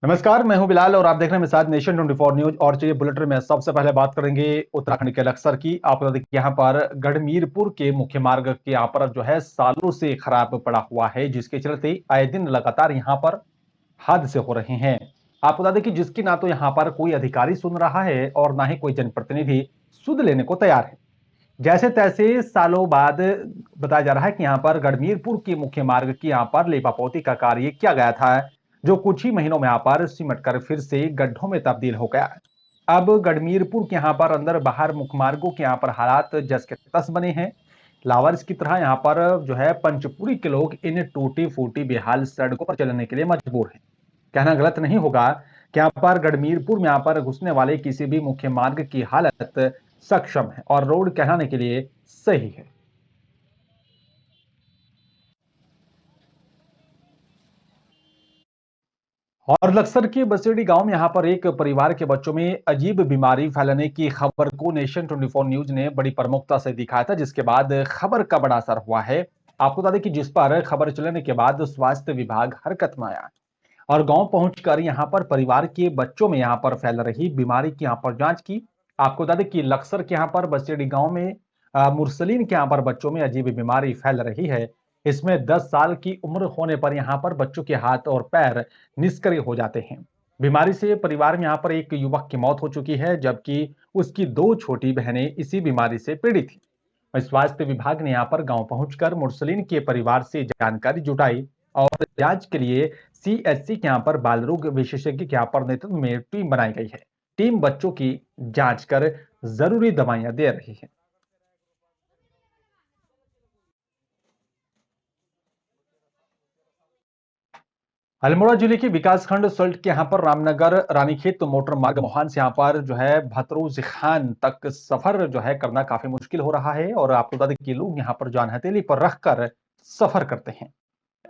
नमस्कार, मैं हूं बिलाल और आप देख रहे हैं मेरे साथ नेशन 24 न्यूज। और चलिए बुलेटिन में सबसे पहले बात करेंगे उत्तराखंड के लक्सर की। आपको बता दें कि यहाँ पर गढ़मीरपुर के मुख्य मार्ग के यहाँ पर जो है सालों से खराब पड़ा हुआ है, जिसके चलते आए दिन लगातार यहाँ पर हादसे हो रहे हैं। आपको बता दें कि जिसकी ना तो यहाँ पर कोई अधिकारी सुन रहा है और ना ही कोई जनप्रतिनिधि सुध लेने को तैयार है। जैसे तैसे सालों बाद बताया जा रहा है कि यहाँ पर गढ़मीरपुर के मुख्य मार्ग की यहाँ पर लेपापोती का कार्य किया गया था, जो कुछ ही महीनों में यहाँ पर सिमट कर फिर से गड्ढों में तब्दील हो गया है। अब गढ़मीरपुर के यहाँ पर अंदर बाहर मुख्य मार्गों के यहाँ पर हालात जस के तस बने हैं। लावारिस की तरह यहाँ पर जो है पंचपुरी के लोग इन टूटी फूटी बेहाल सड़कों पर चलने के लिए मजबूर हैं। कहना गलत नहीं होगा कि यहाँ पर गढ़मीरपुर में यहाँ पर घुसने वाले किसी भी मुख्य मार्ग की हालत सक्षम है और रोड कहलाने के लिए सही है। और लक्सर के बसेड़ी गांव में यहां पर एक परिवार के बच्चों में अजीब बीमारी फैलने की खबर को नेशन 24 न्यूज ने बड़ी प्रमुखता से दिखाया था, जिसके बाद खबर का बड़ा असर हुआ है। आपको बता दें कि जिस पर खबर चलने के बाद स्वास्थ्य विभाग हरकत में आया और गांव पहुंचकर यहां पर परिवार के बच्चों में यहां पर फैल रही बीमारी की यहां पर जांच की। आपको बता दें कि लक्सर के यहां पर बसेड़ी गांव में मुरसलीन के यहां पर बच्चों में अजीब बीमारी फैल रही है। इसमें 10 साल की उम्र होने पर यहां पर बच्चों के हाथ और पैर निष्क्रिय हो जाते हैं। बीमारी से परिवार में यहां पर एक युवक की मौत हो चुकी है, जबकि उसकी दो छोटी बहनें इसी बीमारी से पीड़ित थी। स्वास्थ्य विभाग ने यहां पर गांव पहुंचकर मुरसलीन के परिवार से जानकारी जुटाई और जांच के लिए सीएचसी के यहां पर बाल रोग विशेषज्ञ के यहां पर नेतृत्व में टीम बनाई गई है। टीम बच्चों की जांच कर जरूरी दवाइयां दे रही है। अल्मोड़ा जिले के विकासखंड सल्ट के यहाँ पर रामनगर रानीखेत मोटर मार्ग मोहान से यहाँ पर जो है भतरोज खान तक सफर जो है करना काफी मुश्किल हो रहा है। और आपको बता दें कि लोग यहाँ पर जान हथेली पर रखकर सफर करते हैं।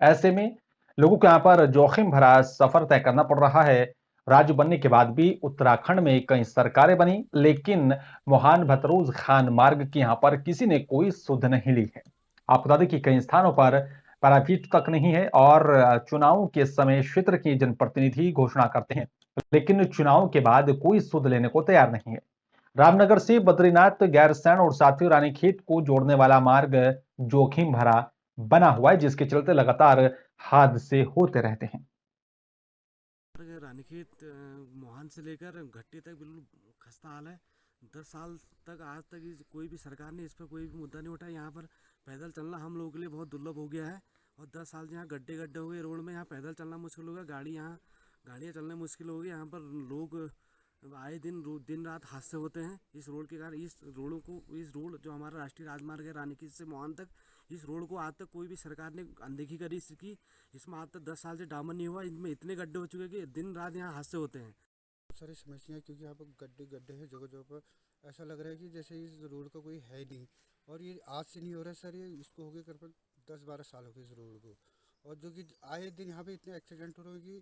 ऐसे में लोगों को यहाँ पर जोखिम भरा सफर तय करना पड़ रहा है। राज्य बनने के बाद भी उत्तराखंड में कई सरकारें बनी, लेकिन मोहान भतरोज खान मार्ग की यहाँ पर किसी ने कोई सुध नहीं ली है। आपको बता दें कि कई स्थानों पर पैराफीट तक नहीं है और चुनाव के समय क्षेत्र के जनप्रतिनिधि घोषणा करते हैं, लेकिन चुनाव के बाद कोई सुध लेने को तैयार नहीं है। रामनगर से बद्रीनाथ, गैरसैंण और साथ ही रानीखेत को जोड़ने वाला मार्ग जोखिम भरा बना हुआ है, जिसके चलते लगातार हादसे होते रहते हैं। रानीखेत मोहान से लेकर घट्टी तक बिल्कुल खस्ता हाल है। 10 साल तक आज तक कोई भी सरकार ने इस पर कोई भी मुद्दा नहीं उठाया। यहाँ पर पैदल चलना हम लोगों के लिए बहुत दुर्लभ हो गया है। और 10 साल से यहाँ गड्ढे गड्ढे हो गए रोड में, यहाँ पैदल चलना मुश्किल हो गया। गाड़ियाँ चलना मुश्किल हो गई। यहाँ पर लोग आए दिन रात हादसे होते हैं इस रोड के कारण। इस रोड जो हमारा राष्ट्रीय राजमार्ग है रानीखेत से मोहान तक, इस रोड को आज तक कोई भी सरकार ने अनदेखी करी इसकी। इसमें आज तक 10 साल से डामर नहीं हुआ। इनमें इतने गड्ढे हो चुके हैं कि दिन रात यहाँ हादसे होते हैं। बहुत सारी समस्याएं, क्योंकि यहाँ पर गड्ढे गड्ढे हैं जगह जगह पर। ऐसा लग रहा है कि जैसे इस रोड का कोई है ही नहीं। और ये आज से नहीं हो रहा है सर, ये इसको हो गए करीबन 10-12 साल हो गए इस रोड को। और जो कि आए दिन यहाँ पे इतने एक्सीडेंट हो रहे हैं कि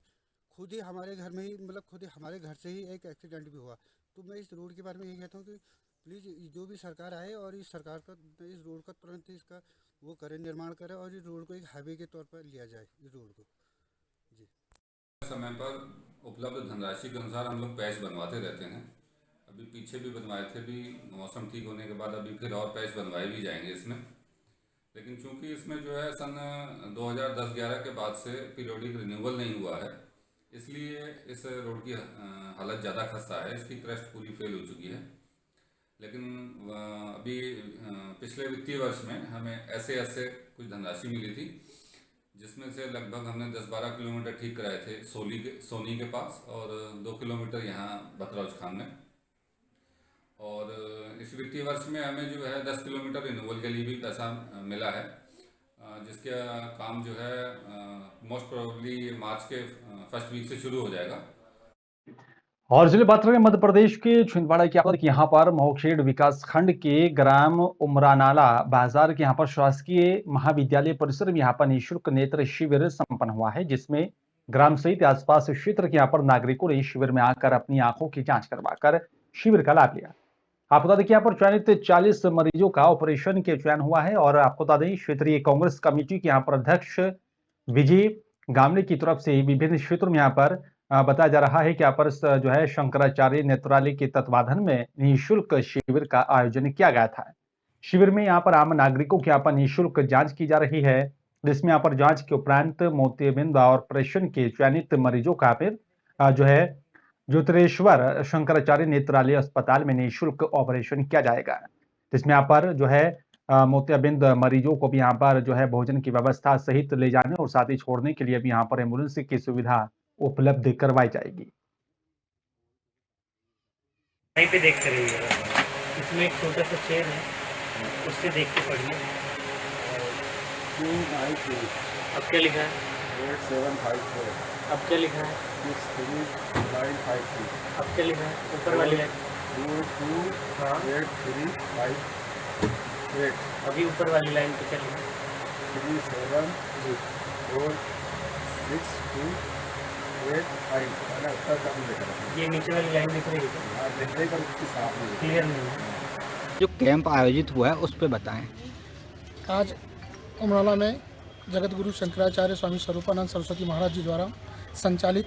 खुद ही हमारे घर में ही, मतलब खुद ही हमारे घर से ही एक एक्सीडेंट भी हुआ। तो मैं इस रोड के बारे में यही कहता हूँ कि प्लीज़ जो भी सरकार आए और इस सरकार का इस रोड का तुरंत इसका वो करे, निर्माण करे और इस रोड को एक हाईवे के तौर पर लिया जाए इस रोड को। जी। समय पर उपलब्ध धनराशि के अनुसार हम लोग पैच बनवाते रहते हैं। अभी पीछे भी बनवाए थे, भी मौसम ठीक होने के बाद अभी फिर और पैच बनवाए भी जाएंगे इसमें। लेकिन चूंकि इसमें जो है सन 2010-11 के बाद से पीरियोडिक रिन्यूअल नहीं हुआ है, इसलिए इस रोड की हालत ज़्यादा खस्ता है। इसकी क्रस्ट पूरी फेल हो चुकी है। लेकिन अभी पिछले वित्तीय वर्ष में हमें ऐसे कुछ धनराशि मिली थी, जिसमें से लगभग हमने 10-12 किलोमीटर ठीक कराए थे सोनी के पास और 2 किलोमीटर यहाँ भतरौज खान में। और इस वित्तीय वर्ष में हमें जो है 10 किलोमीटर रिन्यूअल के लिए भी पैसा मिला है, जिसका काम जो है मोस्ट प्रोबेबली मार्च के फर्स्ट वीक से शुरू हो जाएगा। और जिले बात करें मध्य प्रदेश के छिंदवाड़ा की यहाँ पर महोखेड़ विकास खंड के ग्राम उमरानाला बाजार के यहाँ पर शासकीय महाविद्यालय परिसर में यहाँ पर निःशुल्क नेत्र शिविर संपन्न हुआ है, जिसमें ग्राम सहित आसपास क्षेत्र के यहाँ पर नागरिकों ने शिविर में आकर अपनी आंखों की जांच करवाकर शिविर का लाभ लिया। आपको बता दें कि यहाँ पर चयनित 40 मरीजों का ऑपरेशन के चयन हुआ है। और आपको बता दें क्षेत्रीय कांग्रेस कमेटी के यहाँ पर अध्यक्ष विजय गामले की तरफ से विभिन्न क्षेत्रों में यहाँ पर बताया जा रहा है कि यहाँ पर जो है शंकराचार्य नेत्रालय के तत्वाधान में निःशुल्क शिविर का आयोजन किया गया था। शिविर में यहाँ पर आम नागरिकों की यहाँ पर निःशुल्क जांच की जा रही है, जिसमें यहाँ पर जांच के उपरांत मोतियाबिंद ऑपरेशन के चयनित मरीजों का फिर जो है ज्योतिरेश्वर शंकराचार्य नेत्रालय अस्पताल में निःशुल्क ऑपरेशन किया जाएगा, जिसमें यहाँ पर जो है मोतियाबिंद मरीजों को भी यहाँ पर जो है भोजन की व्यवस्था सहित ले जाने और साथ ही छोड़ने के लिए भी यहाँ पर एम्बुलेंस की सुविधा उपलब्ध करवाई जाएगी। वहीं पे देखते रहिएगा, इसमें एक छोटा सा चेयर है, उससे देख के पढ़िए। अब क्या लिखा है? 8754 अब क्या लिखा है? 63953 अब क्या लिखा है ऊपर वाली लाइन? 228358 अभी ऊपर वाली लाइन पे क्या लिखा है? 374628 ये नीचे वाली लाइन दिख रही है क्या? क्लियर नहीं है। जो कैंप आयोजित हुआ है उस पर बताएं। आज उमराला में जगत गुरु शंकराचार्य स्वामी स्वरूपानंद सरस्वती महाराज जी द्वारा संचालित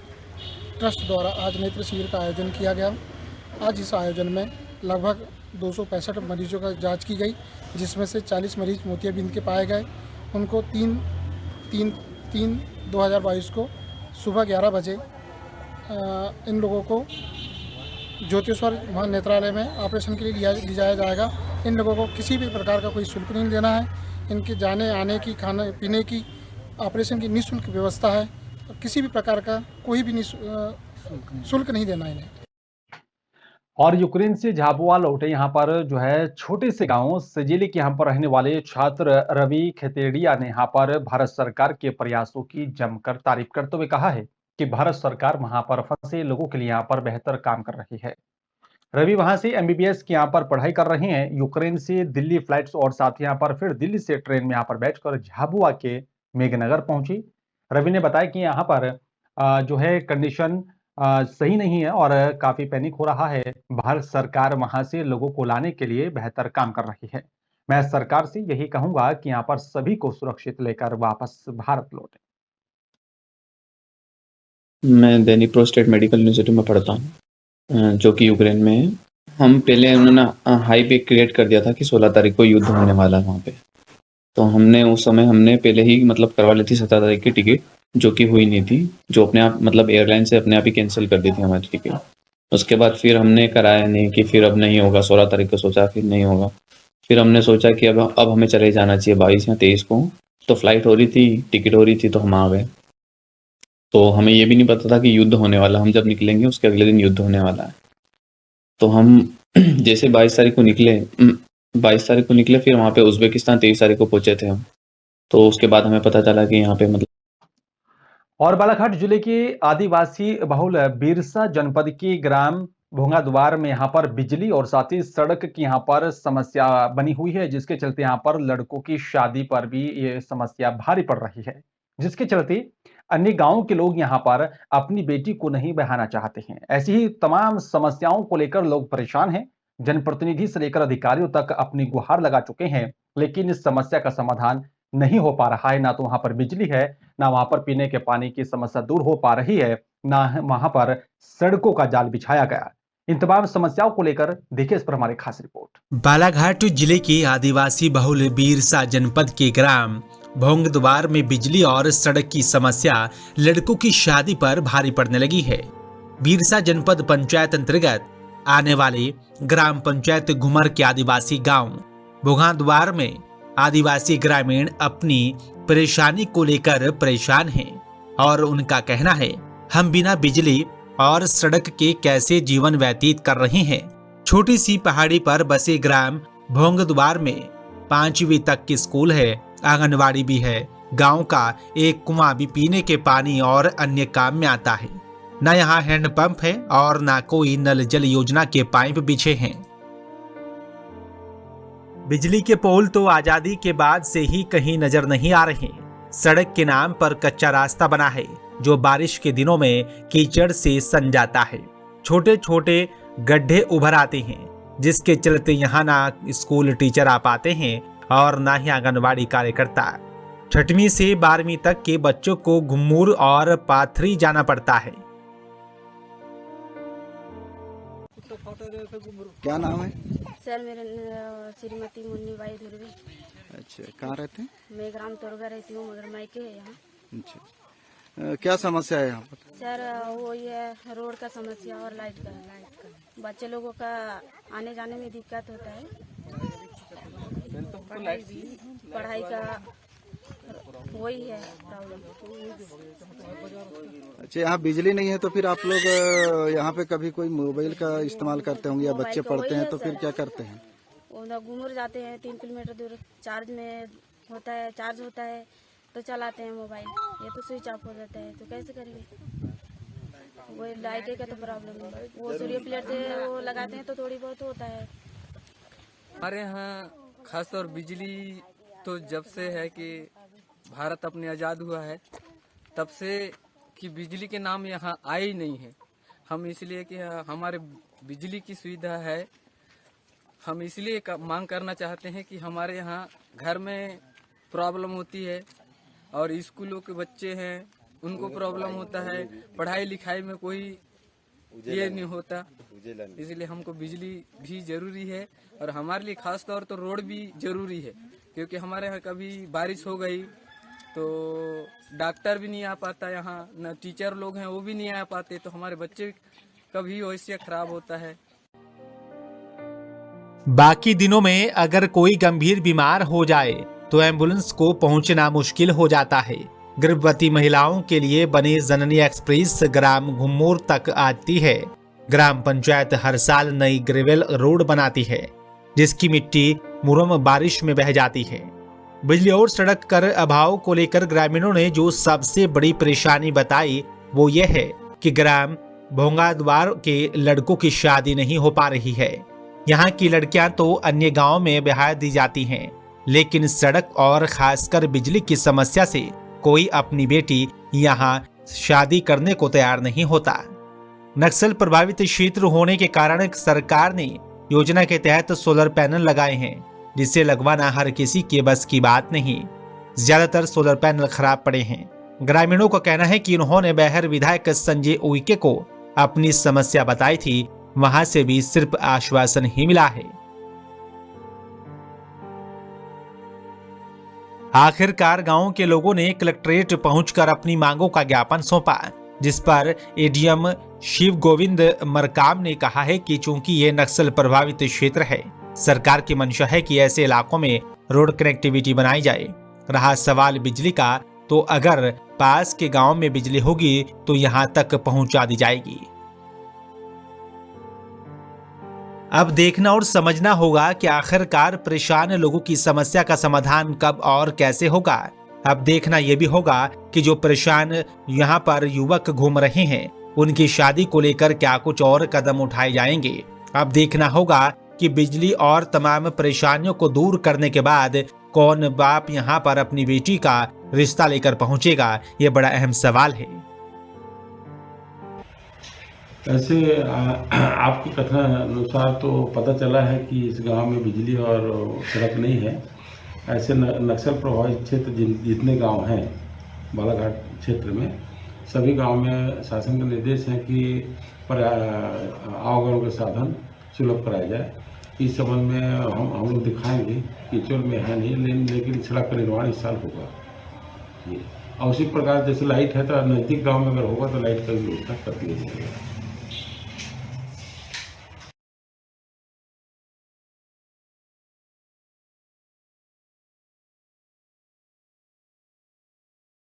ट्रस्ट द्वारा आज नेत्र शिविर का आयोजन किया गया। आज इस आयोजन में लगभग 265 मरीजों का जांच की गई, जिसमें से 40 मरीज मोतियाबिंद के पाए गए। उनको 3/3/2022 को सुबह 11 बजे इन लोगों को ज्योतिरेश्वर महान नेत्रालय में ऑपरेशन के लिए ले जाया जाएगा। इन लोगों को किसी भी प्रकार का कोई शुल्क नहीं देना है। इनके जाने आने की, खाने पीने की, ऑपरेशन की निःशुल्क व्यवस्था है। किसी भी प्रकार का कोई भी शुल्क नहीं देना है इन्हें। और यूक्रेन से झाबुआ लौटे यहाँ पर जो है छोटे से गांव सजेली के यहाँ पर रहने वाले छात्र रवि खेतेड़िया ने यहाँ पर भारत सरकार के प्रयासों की जमकर तारीफ करते हुए कहा है कि भारत सरकार वहां पर फंसे लोगों के लिए यहाँ पर बेहतर काम कर रही है। रवि वहां से एमबीबीएस की यहाँ पर पढ़ाई कर रहे हैं। यूक्रेन से दिल्ली फ्लाइट्स और साथ ही यहाँ पर फिर दिल्ली से ट्रेन में यहाँ पर बैठकर झाबुआ के मेघनगर पहुंची। रवि ने बताया कि यहाँ पर जो है कंडीशन सही नहीं है और काफी पैनिक हो रहा है। भारत सरकार वहां से लोगों को लाने के लिए बेहतर काम कर रही है। मैं सरकार से यही कहूंगा कि यहाँ पर सभी को सुरक्षित लेकर वापस भारत लौटे। मैं दैनिक प्रोस्टेट मेडिकल यूनिवर्सिटी में पढ़ता हूँ, जो कि यूक्रेन में है। हम पहले उन्होंने हाई पे क्रिएट कर दिया था कि 16 तारीख को युद्ध होने वाला है वहाँ पे, तो हमने उस समय पहले ही मतलब करवा ली थी 17 तारीख की टिकट, जो कि हुई नहीं थी, जो अपने आप मतलब एयरलाइन से अपने आप ही कैंसिल कर दी थी हमारी टिकट। उसके बाद फिर हमने कराया नहीं कि फिर अब नहीं होगा, 16 तारीख को सोचा फिर नहीं होगा। फिर हमने सोचा कि अब हमें चले जाना चाहिए 22 या 23 को, तो फ्लाइट हो रही थी, टिकट हो रही थी, तो हम आ गए। तो हमें ये भी नहीं पता था कि युद्ध होने वाला, हम जब निकलेंगे उसके अगले दिन युद्ध होने वाला है। तो हम जैसे 22 तारीख को निकले फिर वहाँ पे उज्बेकिस्तान 23 तारीख को पहुंचे थे हम। तो उसके बाद हमें पता चला कि यहाँ पे मतलब। और बालाघाट जिले के आदिवासी बहुल बिरसा जनपद के ग्राम भोंगाद्वार में यहाँ पर बिजली और साथ ही सड़क की यहाँ पर समस्या बनी हुई है, जिसके चलते यहाँ पर लड़कों की शादी पर भी ये समस्या भारी पड़ रही है, जिसके चलते अन्य गांवों के लोग यहाँ पर अपनी बेटी को नहीं बहाना चाहते हैं। ऐसी ही तमाम समस्याओं को लेकर लोग परेशान हैं। जनप्रतिनिधि से लेकर अधिकारियों तक अपनी गुहार लगा चुके हैं, लेकिन इस समस्या का समाधान नहीं हो पा रहा है। ना तो वहां पर बिजली है, ना वहां पर पीने के पानी की समस्या दूर हो पा रही है, ना वहां पर सड़कों का जाल बिछाया गया। इन तमाम समस्याओं को लेकर देखिए इस पर हमारी खास रिपोर्ट। बालाघाट जिले के आदिवासी बहुल बिरसा जनपद के ग्राम भोंगद्वार में बिजली और सड़क की समस्या लड़कों की शादी पर भारी पड़ने लगी है। बिरसा जनपद पंचायत अंतर्गत आने वाले ग्राम पंचायत घुमर के आदिवासी गांव भोंगद्वार में आदिवासी ग्रामीण अपनी परेशानी को लेकर परेशान हैं और उनका कहना है, हम बिना बिजली और सड़क के कैसे जीवन व्यतीत कर रहे हैं। छोटी सी पहाड़ी पर बसे ग्राम भोंगद्वार में 5वीं तक की स्कूल है, आंगनवाड़ी भी है। गांव का एक कुआं भी पीने के पानी और अन्य काम में आता है। न यहाँ हैंडपंप है और न कोई नल जल योजना के पाइप बिछे हैं। बिजली के पोल तो आजादी के बाद से ही कहीं नजर नहीं आ रहे। सड़क के नाम पर कच्चा रास्ता बना है, जो बारिश के दिनों में कीचड़ से सन जाता है। छोटे छोटे गड्ढे उभर आते हैं, जिसके चलते यहाँ ना स्कूल टीचर आ पाते हैं और ना ही आंगनवाड़ी कार्यकर्ता। 6वीं से 12वीं तक के बच्चों को घुम्मूर और पाथरी जाना पड़ता है। क्या नाम है? सर मेरा श्रीमती मुन्नी बाई धुर्वे। अच्छा, कहाँ रहते हैं? मैं ग्राम तोरगा रहती हूँ मगर मायके है यहाँ। अच्छा, क्या समस्या है यहाँ पर? सर वो ये रोड का समस्या और लाइट का बच्चे लोगों का आने जाने में दिक्कत होता है। पढ़ाई का वही है प्रॉब्लम। अच्छा, यहाँ बिजली नहीं है तो फिर आप लोग यहाँ पे कभी कोई मोबाइल का इस्तेमाल करते होंगे या बच्चे पढ़ते हैं तो फिर क्या करते हैं? वो घूमर जाते हैं 3 किलोमीटर दूर, चार्ज होता है तो चलाते हैं मोबाइल, ये तो स्विच ऑफ हो जाता है तो कैसे करेंगे? वो लाइट का तो प्रॉब्लम है, वो सूर्य प्लेट से वो लगाते हैं तो थोड़ी बहुत होता है। हमारे यहाँ खासतौर बिजली तो जब से है कि भारत अपने आज़ाद हुआ है तब से कि बिजली के नाम यहाँ आए ही नहीं है। हम इसलिए कि हमारे बिजली की सुविधा है, हम इसलिए मांग करना चाहते हैं कि हमारे यहाँ घर में प्रॉब्लम होती है और स्कूलों के बच्चे हैं उनको प्रॉब्लम होता है, पढ़ाई लिखाई में कोई ये नहीं होता, इसलिए हमको बिजली भी ज़रूरी है। और हमारे लिए खास तौर तो रोड भी ज़रूरी है क्योंकि हमारे यहाँ कभी बारिश हो गई तो डॉक्टर भी नहीं आ पाता, यहाँ न टीचर लोग हैं वो भी नहीं आ पाते, तो हमारे बच्चे का भी भविष्य खराब होता है। बाकी दिनों में अगर कोई गंभीर बीमार हो जाए तो एम्बुलेंस को पहुंचना मुश्किल हो जाता है। गर्भवती महिलाओं के लिए बनी जननी एक्सप्रेस ग्राम घुम्मूर तक आती है। ग्राम पंचायत हर साल नई ग्रेवेल रोड बनाती है जिसकी मिट्टी मुरम बारिश में बह जाती है। बिजली और सड़क कर अभाव को लेकर ग्रामीणों ने जो सबसे बड़ी परेशानी बताई वो ये है कि ग्राम भोंगाद्वार के लड़कों की शादी नहीं हो पा रही है। यहाँ की लड़कियां तो अन्य गांव में ब्याह दी जाती हैं, लेकिन सड़क और खासकर बिजली की समस्या से कोई अपनी बेटी यहाँ शादी करने को तैयार नहीं होता। नक्सल प्रभावित क्षेत्र होने के कारण सरकार ने योजना के तहत सोलर पैनल लगाए हैं जिसे लगवाना हर किसी के बस की बात नहीं। ज्यादातर सोलर पैनल खराब पड़े हैं। ग्रामीणों का कहना है कि उन्होंने बैहर विधायक संजय उइके को अपनी समस्या बताई थी, वहां से भी सिर्फ आश्वासन ही मिला है। आखिरकार गांव के लोगों ने कलेक्ट्रेट पहुंचकर अपनी मांगों का ज्ञापन सौंपा, जिस पर एडीएम शिव गोविंद मरकाम ने कहा है कि चूंकि ये नक्सल प्रभावित क्षेत्र है, सरकार की मंशा है कि ऐसे इलाकों में रोड कनेक्टिविटी बनाई जाए। रहा सवाल बिजली का, तो अगर पास के गांव में बिजली होगी तो यहां तक पहुंचा दी जाएगी। अब देखना और समझना होगा कि आखिरकार परेशान लोगों की समस्या का समाधान कब और कैसे होगा। अब देखना यह भी होगा कि जो परेशान यहाँ पर युवक घूम रहे हैं उनकी शादी को लेकर क्या कुछ और कदम उठाए जाएंगे। अब देखना होगा कि बिजली और तमाम परेशानियों को दूर करने के बाद कौन बाप यहाँ पर अपनी बेटी का रिश्ता लेकर पहुंचेगा, ये बड़ा अहम सवाल है। ऐसे आपके कथन अनुसार तो पता चला है कि इस गांव में बिजली और सड़क नहीं है। ऐसे नक्सल प्रभावित क्षेत्र जितने गांव हैं बालाघाट क्षेत्र में, सभी गांव में शासन का निर्देश है कि आवागमन के साधन सुलभ कराया जाए। इस संबंध में हम लोग दिखाएंगे कि चोल में है नहीं, लेकिन सड़क का निर्माण इस साल होगा। ये और उसी प्रकार जैसे लाइट है तो नज़दीक गांव में अगर होगा तो लाइट का व्यवस्था कर दिया जाएगा।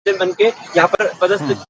बन के यहाँ पर पदस्थ